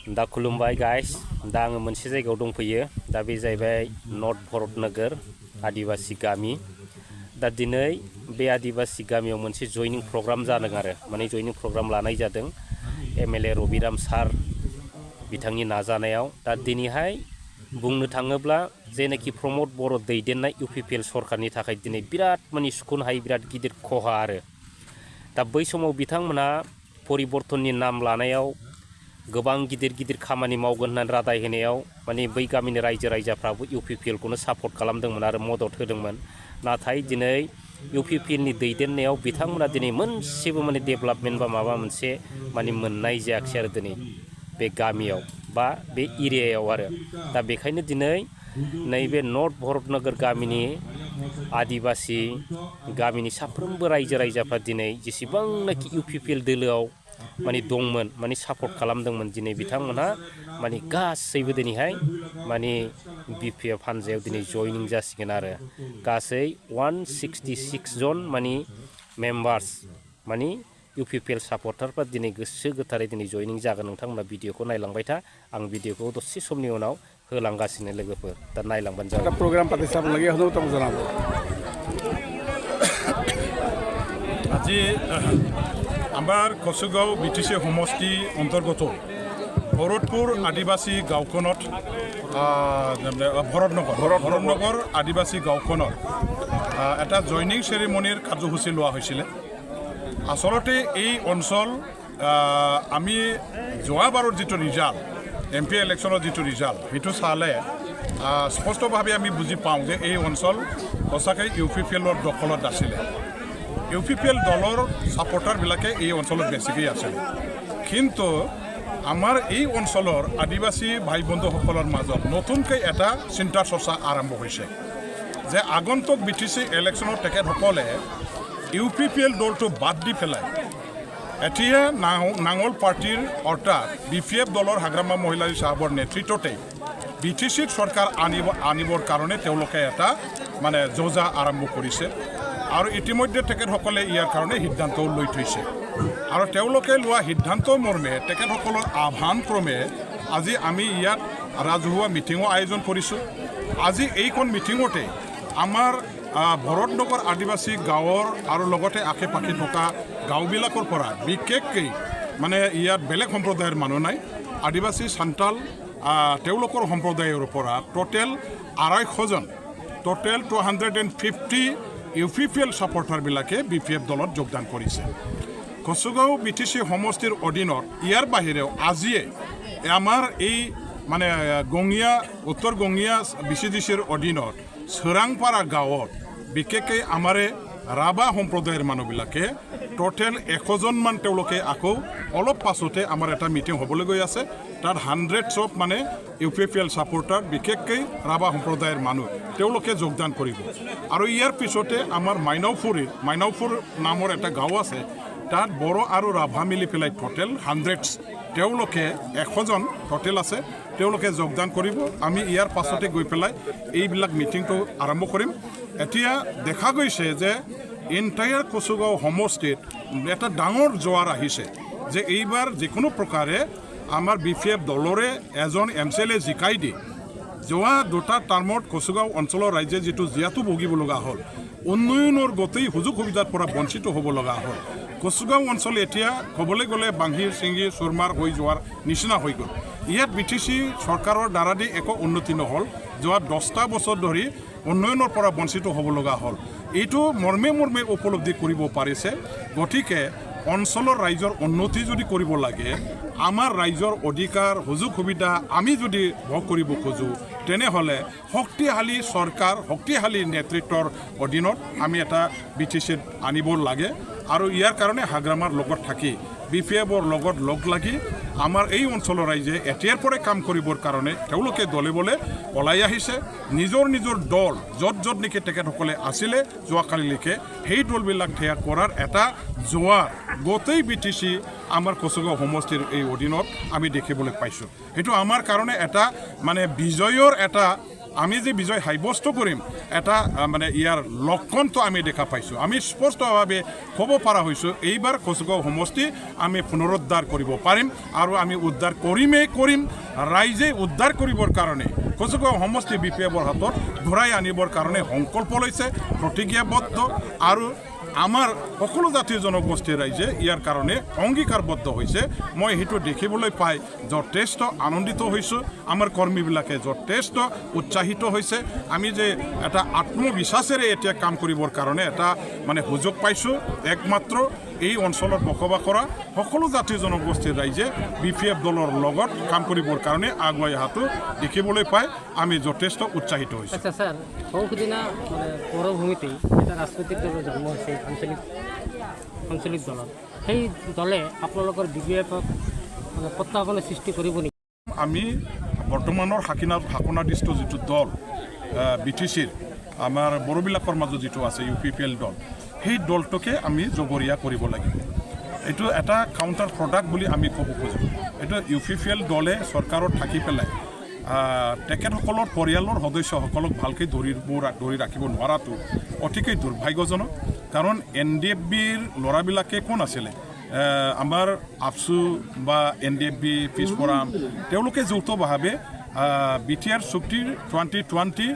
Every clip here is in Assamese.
दा Kulumbai guys दा आङो मोनसे जायगायाव दंफैयो दा बे जाहैबाय नर्थ भरत नोगोर आदिबासी गामि दा दिनै बे आदिबासी गामियाव मोनसे जयनिं प्रग्राम जादों आरो माने जयनिं प्रग्राम लानाय जादों एमएलए रबिराम सार बिथांनि नाजानायाव दा दिनैहाय बुंनो थाङोब्ला जेनाखि प्रमद बर' दैदेननाय इउपिपिएल सरकारनि थाखाय दिनै बिराद माने सुखुनो हायै बिराद गिदिर खहा आरो दा बै समाव बिथांमोना परिबर्तननि नाम लानायाव गोबां गिदिर खामानि मावगोन होननानै रादाय होनायाव माने बै गामिनि रायजो राजाफ्राबो इउपिपिएलखौनो सापर्ट खालामदोंमोन आरो मदद होदोंमोन नाथाय दिनै इउपिपिएलनि दैदेननायाव बिथांमोना दिनै मोनसेबो माने डेभेलपमेन्ट बा माबा मोनसे माने मोननाय जायाखिसै आरो दिनै बे गामियाव बा बे एरियायाव आरो दा बेखायनो दिनै नैबे नर्थ भरत नोगोर गामिनि आदिबासी गामिनि साफ्रोमबो रायजो राजाफ्रा दिनै जेसेबांनाखि इउपिपिएल दोलोआव माने दंमोन माने सापर्ट खालामदोंमोन दिनै बिथांमोनहा माने गासैबो दिनैहाय माने बिपिएफ हानजायाव दिनै जयनिं जासिगोन आरो गासै 166 जन माने मेम्बार्स माने इउपिपिएल सापर्टारफ्रा दिनै गोसो गोथारै दिनै जयनिं जागोन नोंथांमोना भिडिअखौ नायलांबाय था आं भिडिअखौ दसे समनि उनाव होलांगासिनो लोगोफोर दा नायलांबानो जाबाय प्रग्राम प्रतिष्ठापन लगे हदो तम जनाबो আজি আমার কচুগাঁও বিটিসি সমষ্টি অন্তর্গত ভরতপুর আদিবাসী গাঁওখনত ভৰতনগৰ আদিবাসী গাঁওখনত এটা জয়নিং সেৰিমনিৰ কাৰ্যসূচী লোৱা হৈছিল আসলতে এই অঞ্চল আমি যোৱাবাৰৰ যিটো ৰিজাল্ট এমপি ইলেকশ্যনৰ যিটো ৰিজাল্ট সেইটো চালে স্পষ্টভাৱে আমি বুজি পাওঁ যে এই অঞ্চল সঁচাকৈ ইউপিপিএলৰ দখলত আছিলে ইউপিপিএল দলৰ সাপোৰ্টাৰবিলাকে এই অঞ্চলত বেছিকৈ আছে কিন্তু আমাৰ এই অঞ্চলৰ আদিবাসী ভাই বন্ধুসকলৰ মাজত নতুনকৈ এটা চিন্তা চৰ্চা আৰম্ভ হৈছে যে আগন্তুক বিটিসি ইলেকশ্যনত তেখেতসকলে ইউপিপিএল দলটো বাদ দি পেলাই এতিয়া নাঙল পাৰ্টিৰ অৰ্থাৎ বিপিএফ দলৰ হাগ্ৰামা মহিলাৰী সাহেবৰ নেতৃত্বতে বিটিসিৰ চৰকাৰ আনিবৰ কাৰণে তেওঁলোকে এটা মানে যোজা আৰম্ভ কৰিছে আৰু ইতিমধ্যে তেখেতসকলে ইয়াৰ কাৰণে সিদ্ধান্ত লৈ থৈছে আৰু তেওঁলোকে লোৱা সিদ্ধান্ত মৰ্মে তেখেতসকলৰ আহ্বানক্ৰমে আজি আমি ইয়াত ৰাজহুৱা মিটিঙৰ আয়োজন কৰিছোঁ আজি এইখন মিটিঙতে আমাৰ ভৰতনগৰ আদিবাসী গাঁৱৰ আৰু লগতে আশে পাশে থকা গাঁওবিলাকৰ পৰা বিশেষকৈ মানে ইয়াত বেলেগ সম্প্ৰদায়ৰ মানুহ নাই আদিবাসী সান্তাল তেওঁলোকৰ সম্প্ৰদায়ৰ পৰা টোটেল 250 জন টোটেল 250 ইউপিপিএল সাপোৰ্টাৰবিলাকে বিপিএফ দলত যোগদান কৰিছে কচুগাঁও বিটিসি সমষ্টিৰ অধীনত ইয়াৰ বাহিৰেও আজিয়ে আমাৰ এই মানে গঙিয়া উত্তৰ গঙিয়া বিচিডিচিৰ অধীনত চৰাংপাৰা গাঁৱত বিশেষকৈ আমাৰে ৰাভা সম্প্ৰদায়ৰ মানুহবিলাকে টোটেল 100 জনমান তেওঁলোকে আকৌ অলপ পাছতে আমাৰ এটা মিটিং হ'বলৈ গৈ আছে তাত 100 মানে ইউপিপিএল সাপোৰ্টাৰ বিশেষকৈ ৰাভা সম্প্ৰদায়ৰ মানুহ তেওঁলোকে যোগদান কৰিব আৰু ইয়াৰ পিছতে আমাৰ মাইনাউপুৰ নামৰ এটা গাঁও আছে তাত বড়ো আৰু ৰাভা মিলি পেলাই টোটেল 100 তেওঁলোকে 100 জন টোটেল আছে তেওঁলোকে যোগদান কৰিব আমি ইয়াৰ পাছতে গৈ পেলাই এইবিলাক মিটিংটো আৰম্ভ কৰিম এতিয়া দেখা গৈছে যে এণ্টায়াৰ কচুগাঁও সমষ্টিত এটা ডাঙৰ জোৱাৰ আহিছে যে এইবাৰ যিকোনো প্ৰকাৰে আমাৰ বিপিএফ দলৰে এজন এমএলএ জিকাই দি যোৱা দুটা টাৰ্মত কচুগাঁও অঞ্চলৰ ৰাইজে যিটো জিয়াটো ভুগিব লগা হ'ল উন্নয়নৰ গোটেই সুযোগ সুবিধাৰ পৰা বঞ্চিত হ'ব লগা হ'ল কচুগাঁও অঞ্চল এতিয়া ক'বলৈ গ'লে বাংহিৰ চিংগি চুৰমাৰ হৈ যোৱাৰ নিচিনা হৈ গ'ল ইয়াত বিটিসি চৰকাৰৰ দ্বাৰা দি একো উন্নতি নহ'ল যোৱা 10টা বছৰ ধৰি উন্নয়নৰ পৰা বঞ্চিত হ'ব লগা হ'ল এইটো মৰ্মে উপলব্ধি কৰিব পাৰিছে গতিকে অঞ্চলৰ ৰাইজৰ উন্নতি যদি কৰিব লাগে আমাৰ ৰাইজৰ অধিকাৰ সুযোগ সুবিধা আমি যদি ভোগ কৰিব খোজো তেনেহ'লে শক্তিশালী চৰকাৰ শক্তিশালী নেতৃত্বৰ অধীনত আমি এটা বিটিসি আনিব লাগে আৰু ইয়াৰ কাৰণে হাগ্ৰামাৰ লগত থাকি বিপিএফৰ লগত লগ লাগি আমাৰ এই অঞ্চলৰ ৰাইজে এতিয়াৰ পৰাই কাম কৰিবৰ কাৰণে তেওঁলোকে দলে বলে ওলাই আহিছে নিজৰ দল য'ত নেকি তেখেতসকলে আছিলে যোৱাকালিলৈকে সেই দলবিলাক ত্যাগ কৰাৰ এটা জোৱাৰ গোটেই বিটিসি আমাৰ কচুগাঁও সমষ্টিৰ এই অধীনত আমি দেখিবলৈ পাইছোঁ সেইটো আমাৰ কাৰণে এটা মানে বিজয়ৰ এটা আমি যে বিজয় সাব্যস্ত কৰিম এটা মানে ইয়াৰ লক্ষণটো আমি দেখা পাইছোঁ আমি স্পষ্টভাৱে ক'ব পৰা হৈছোঁ এইবাৰ কোচগাঁও সমষ্টি আমি পুনৰুদ্ধাৰ কৰিব পাৰিম আৰু আমি উদ্ধাৰ কৰিম ৰাইজে উদ্ধাৰ কৰিবৰ কাৰণে কোচগাঁও সমষ্টি বিপিএফৰ হাতত ঘূৰাই আনিবৰ কাৰণে সংকল্প লৈছে প্ৰতিজ্ঞাবদ্ধ আৰু আমাৰ সকলো জাতীয় জনগোষ্ঠীৰ ৰাইজে ইয়াৰ কাৰণে অংগীকাৰবদ্ধ হৈছে মই সেইটো দেখিবলৈ পাই যথেষ্ট আনন্দিত হৈছোঁ আমাৰ কৰ্মীবিলাকে যথেষ্ট উৎসাহিত হৈছে আমি যে এটা আত্মবিশ্বাসেৰে এতিয়া কাম কৰিবৰ কাৰণে এটা মানে সুযোগ পাইছোঁ একমাত্ৰ এই অঞ্চলত বসবাস কৰা সকলো জাতীয় জনগোষ্ঠীৰ ৰাইজে বিপিএফ দলৰ লগত কাম কৰিবৰ কাৰণে আগুৱাই অহাটো দেখিবলৈ পাই আমি যথেষ্ট উৎসাহিত হৈছোঁ আচ্ছা স্যাৰ বহুদিনা মানে পৌৰভূমিতে এটা ৰাজনৈতিক দলৰ জন্ম হৈছে আঞ্চলিক দলৰ সেই দলে আপোনালোকৰ বিপিএফক মানে প্ৰত্যাহ্বানৰ সৃষ্টি কৰিব নেকি আমি বৰ্তমানৰ শাসনাধিষ্ঠ যিটো দল বিটিচিৰ আমাৰ বড়োবিলাকৰ মাজত যিটো আছে ইউপিপিএল দল সেই দলটোকে আমি জগৰীয়া কৰিব লাগিব এইটো এটা কাউণ্টাৰ প্ৰডাক্ট বুলি আমি ক'ব খোজোঁ এইটো ইউপিপিএল দলে চৰকাৰত থাকি পেলাই তেখেতসকলৰ পৰিয়ালৰ সদস্যসকলক ভালকৈ ধৰি ৰাখিব নোৱাৰাটো অতিকৈ দুৰ্ভাগ্যজনক কাৰণ NDFBৰ ল'ৰাবিলাকে কোন আছিলে আমাৰ আপচু বা NDFB পিছ ফৰাম তেওঁলোকে যৌথভাৱে BTR চুক্তিৰ 2020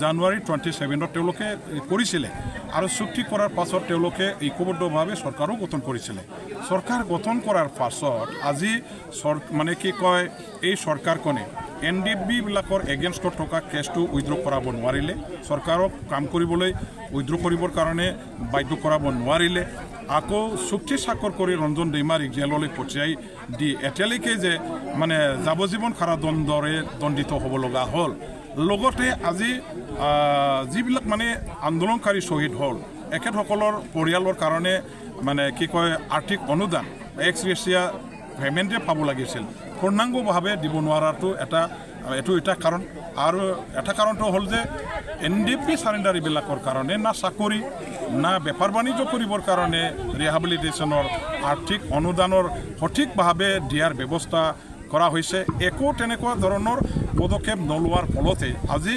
জানুৱাৰী 27 তেওঁলোকে কৰিছিলে আৰু চুক্তি কৰাৰ পাছত তেওঁলোকে ঐক্যবদ্ধভাৱে চৰকাৰো গঠন কৰিছিলে চৰকাৰ গঠন কৰাৰ পাছত আজি মানে কি কয় এই চৰকাৰখনে NDFBবিলাকৰ এগেইনষ্টত থকা কেছটো উইথড্ৰ কৰাব নোৱাৰিলে চৰকাৰক কাম কৰিবলৈ উইথড্ৰ কৰিবৰ কাৰণে বাধ্য কৰাব নোৱাৰিলে আকৌ চুক্তি স্বাক্ষৰ কৰি ৰঞ্জন দৈমাৰীক জেললৈ পঠিয়াই দি এতিয়ালৈকে যে মানে যাৱজীৱন কাৰাদণ্ডৰে দণ্ডিত হ'ব লগা হ'ল লগতে আজি যিবিলাক মানে আন্দোলনকাৰী শ্বহীদ হ'ল এখেতসকলৰ পৰিয়ালৰ কাৰণে মানে কি কয় আৰ্থিক অনুদান এক্সগ্ৰেচিয়া পেমেণ্টে পাব লাগিছিল পূৰ্ণাংগভাৱে দিব নোৱাৰাটো এটা কাৰণ আৰু এটা কাৰণটো হ'ল যে NDFB চাৰেণ্ডাৰীবিলাকৰ কাৰণে না চাকৰি না বেপাৰ বাণিজ্য কৰিবৰ কাৰণে ৰিহেবিলিটেশ্যনৰ আৰ্থিক অনুদানৰ সঠিকভাৱে দিয়াৰ ব্যৱস্থা কৰা হৈছে একো তেনেকুৱা ধৰণৰ পদক্ষেপ নলোৱাৰ ফলতে আজি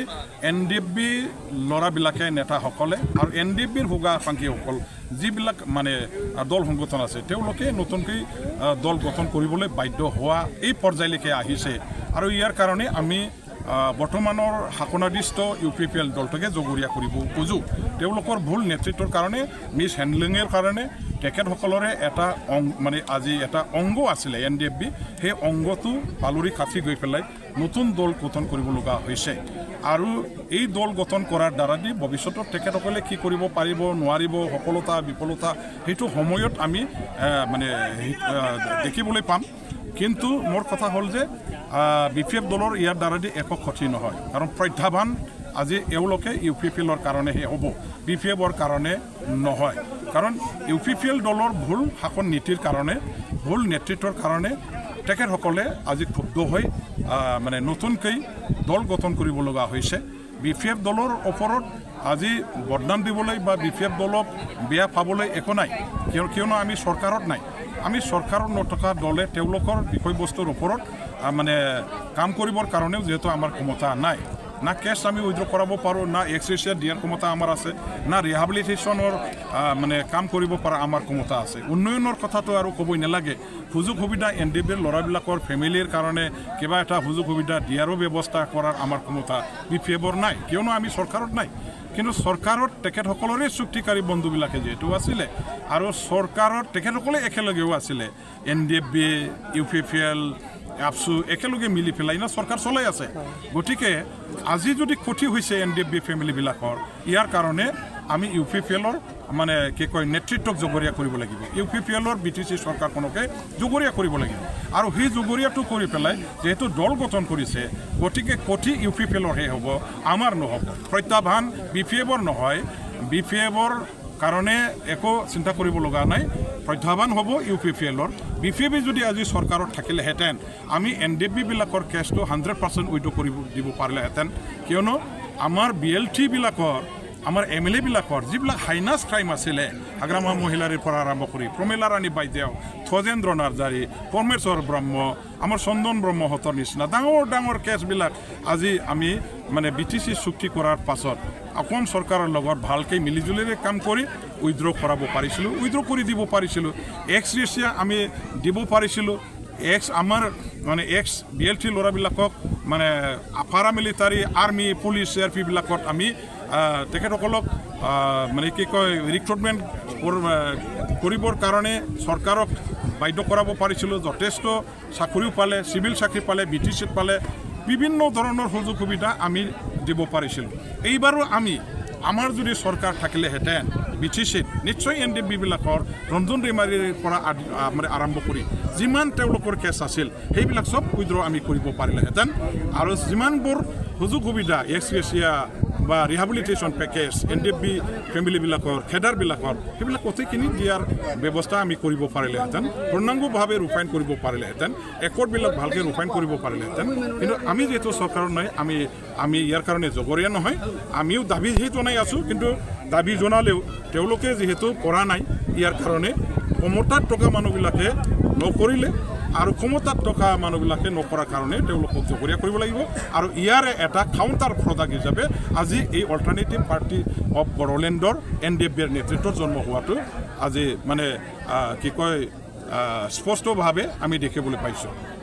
NDFB ল'ৰাবিলাকে নেতাসকলে আৰু NDFBৰ শুভাকাংক্ষীসকল যিবিলাক মানে দল সংগঠন আছে তেওঁলোকে নতুনকৈ দল গঠন কৰিবলৈ বাধ্য হোৱা এই পৰ্যায়লৈকে আহিছে আৰু ইয়াৰ কাৰণে আমি বৰ্তমানৰ শাসনাধিষ্ঠ UPPL দলটোকে জগৰীয়া কৰিব খোজোঁ তেওঁলোকৰ ভুল নেতৃত্বৰ কাৰণে মিছ হেণ্ডলিঙৰ কাৰণে তেখেতসকলৰে এটা মানে আজি এটা অংগ আছিলে NDFB সেই অংগটো পালৰি কাটি গৈ পেলাই নতুন দল গঠন কৰিব লগা হৈছে আৰু এই দল গঠন কৰাৰ দ্বাৰা দি ভৱিষ্যতত তেখেতসকলে কি কৰিব পাৰিব নোৱাৰিব সফলতা বিফলতা সেইটো সময়ত আমি মানে দেখিবলৈ পাম কিন্তু মোৰ কথা হ'ল যে BPF দলৰ ইয়াৰ দ্বাৰা দি একো ক্ষতি নহয় কাৰণ প্ৰত্যাহ্বান আজি এওঁলোকে UPPLৰ কাৰণেহে হ'ব BPFৰ কাৰণে নহয় কাৰণ UPPL দলৰ ভুল শাসন নীতিৰ কাৰণে ভুল নেতৃত্বৰ কাৰণে তেখেতসকলে আজি ক্ষুব্ধ হৈ মানে নতুনকৈ দল গঠন কৰিব লগা হৈছে BPF দলৰ ওপৰত আজি বদনাম দিবলৈ বা BPF দলক বেয়া পাবলৈ একো নাই কিয়নো আমি চৰকাৰত নাই আমি চৰকাৰত নথকা দলে তেওঁলোকৰ বিষয়বস্তুৰ ওপৰত মানে কাম কৰিবৰ কাৰণেও যেহেতু আমাৰ ক্ষমতা নাই না কেছ আমি উইথড্ৰ কৰাব পাৰোঁ না এক্সগ্ৰেচিয়া দিয়াৰ ক্ষমতা আমাৰ আছে না ৰিহেবিলিটেশ্যনৰ মানে কাম কৰিব পৰা আমাৰ ক্ষমতা আছে উন্নয়নৰ কথাটো আৰু ক'বই নালাগে সুযোগ সুবিধা NDFBৰ ল'ৰাবিলাকৰ ফেমিলিৰ কাৰণে কিবা এটা সুযোগ সুবিধা দিয়াৰো ব্যৱস্থা কৰাৰ আমাৰ ক্ষমতা BPFৰ নাই কিয়নো আমি চৰকাৰত নাই কিন্তু চৰকাৰত তেখেতসকলৰে চুক্তিকাৰী বন্ধুবিলাকে যেহেতু আছিলে আৰু চৰকাৰত তেখেতসকলে একেলগেও আছিলে NDFB UPPL আপচু একেলগে মিলি পেলাই না চৰকাৰ চলাই আছে গতিকে আজি যদি ক্ষতি হৈছে NDFB ফেমিলিবিলাকৰ ইয়াৰ কাৰণে আমি UPPLৰ মানে কি কয় নেতৃত্বক জগৰীয়া কৰিব লাগিব UPPLৰ BTC চৰকাৰখনকে জগৰীয়া কৰিব লাগিব আৰু সেই জগৰীয়াটো কৰি পেলাই যেহেতু দল গঠন কৰিছে গতিকে ক্ষতি UPPLৰহে হ'ব আমাৰ নহ'ব প্ৰত্যাহ্বান BPFৰ নহয় BPFৰ কাৰণে একো চিন্তা কৰিব লগা নাই প্ৰত্যাহ্বান হ'ব UPPLৰ BPF যদি আজি চৰকাৰত থাকিলেহেঁতেন আমি NDFBবিলাকৰ কেছটো 100% উইথড্ৰ কৰিব দিব পাৰিলেহেঁতেন কিয়নো আমাৰ BLT বিলাকৰ আমাৰ MLA বিলাকৰ যিবিলাক হাইনাছ ক্ৰাইম আছিলে হাগ্ৰামা মহিলাৰ পৰা আৰম্ভ কৰি প্ৰমীলা ৰাণী বাইদেউ থজেন্দ্ৰ নাৰ্জাৰী পৰমেশ্বৰ ব্ৰহ্ম আমাৰ চন্দন ব্ৰহ্মহঁতৰ নিচিনা ডাঙৰ কেছবিলাক আজি আমি মানে BTC চুক্তি কৰাৰ পাছত অসম চৰকাৰৰ লগত ভালকৈ মিলিজুলিৰে কাম কৰি উইথড্ৰ কৰাব পাৰিছিলোঁ উইথড্ৰ কৰি দিব পাৰিছিলোঁ এক্স ৰেচিয়া আমি দিব পাৰিছিলোঁ আমাৰ মানে BLT ল'ৰাবিলাকক মানে পাৰামিলিটাৰী আৰ্মি পুলিচ CRP বিলাকত আমি তেখেতসকলক মানে কি কয় ৰিক্ৰুটমেণ্ট কৰিবৰ কাৰণে চৰকাৰক বাধ্য কৰাব পাৰিছিলোঁ যথেষ্ট চাকৰিও পালে চিভিল চাকৰি পালে BTCত পালে বিভিন্ন ধৰণৰ সুযোগ সুবিধা আমি দিব পাৰিছিলোঁ এইবাৰো আমাৰ যদি চৰকাৰ থাকিলেহেঁতেন BTCত নিশ্চয় NDB বিলাকৰ ৰঞ্জন ৰেমাৰীৰ পৰা মানে আৰম্ভ কৰি যিমান তেওঁলোকৰ কেছ আছিল সেইবিলাক চব উইথড্ৰ আমি কৰিব পাৰিলেহেঁতেন আৰু যিমানবোৰ সুযোগ সুবিধা এক্সগ্ৰেচিয়া বা ৰিহেবিলিটেশ্যন পেকেজ NDB ফেমিলিবিলাকৰ খেদাৰবিলাকৰ সেইবিলাক গোটেইখিনি দিয়াৰ ব্যৱস্থা আমি কৰিব পাৰিলেহেঁতেন পূৰ্ণাংগভাৱে ৰূপায়ণ কৰিব পাৰিলেহেঁতেন একৰ্ডবিলাক ভালকৈ ৰূপায়ণ কৰিব পাৰিলেহেঁতেন কিন্তু আমি যিহেতু চৰকাৰৰ নাই আমি ইয়াৰ কাৰণে জগৰীয়া নহয় আমিও দাবী জনাই আছোঁ কিন্তু দাবী জনালেও তেওঁলোকে যিহেতু কৰা নাই ইয়াৰ কাৰণে ক্ষমতাত থকা মানুহবিলাকে নকৰিলে আৰু ক্ষমতাত থকা মানুহবিলাকে নকৰাৰ কাৰণে তেওঁলোকক জগৰীয়া কৰিব লাগিব আৰু ইয়াৰে এটা কাউণ্টাৰ প্ৰডাক্ট হিচাপে আজি এই অল্টাৰনেটিভ পাৰ্টি অফ বড়োলেণ্ডৰ NDBৰ নেতৃত্বত জন্ম হোৱাটো আজি মানে কি কয় স্পষ্টভাৱে আমি দেখিবলৈ পাইছোঁ